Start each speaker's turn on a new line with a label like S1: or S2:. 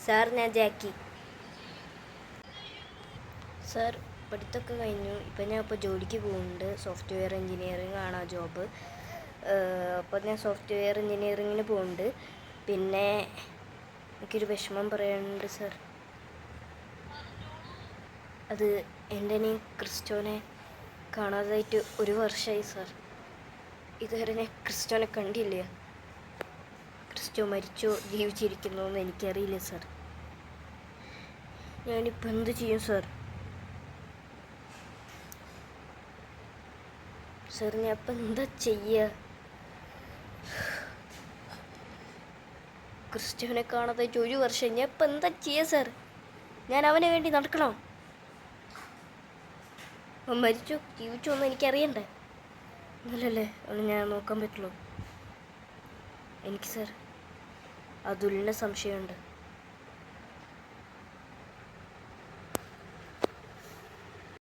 S1: Sir, ഞാൻ ജാക്കി. Sir, പഠിത്തമൊക്കെ കഴിഞ്ഞു. ഞാൻ ജോലിക്ക് പോകുന്നുണ്ട്. സോഫ്റ്റ്വെയർ എഞ്ചിനീയറിംഗ് ആണ് ആ ജോബ്. അപ്പോൾ ഞാൻ സോഫ്റ്റ്വെയർ എഞ്ചിനീയറിങ്ങിന് പോകുന്നുണ്ട്. പിന്നെ എനിക്കൊരു വിഷമം പറയാനുണ്ട് സാർ. അത് എൻ്റെ ക്രിസ്റ്റോനെ കാണാതായിട്ട് 1 വർഷമായി സാർ. ഇതുവരെ ഞാൻ ക്രിസ്റ്റോനെ കണ്ടില്ല. ക്രിസ്റ്റോ മരിച്ചോ ജീവിച്ചിരിക്കുന്നോ എന്ന് എനിക്കറിയില്ല സാർ. ഞാനിപ്പോൾ എന്ത് ചെയ്യും സാർ? സാർ, ഞാൻ ഇപ്പം എന്താ ചെയ്യുക? ക്രിസ്റ്റോനെ കാണാതായിട്ട് 1 വർഷം. ഞാൻ ഇപ്പം എന്താ ചെയ്യുക സാർ? ഞാൻ അവന് വേണ്ടി നടക്കണോ? അവൻ മരിച്ചോ ജീവിച്ചോ എന്ന് എനിക്കറിയണ്ടേ? എന്നല്ലേ അവന് ഞാൻ നോക്കാൻ പറ്റുള്ളൂ. എനിക്ക് സാർ അതുലിനെ സംശയമുണ്ട്.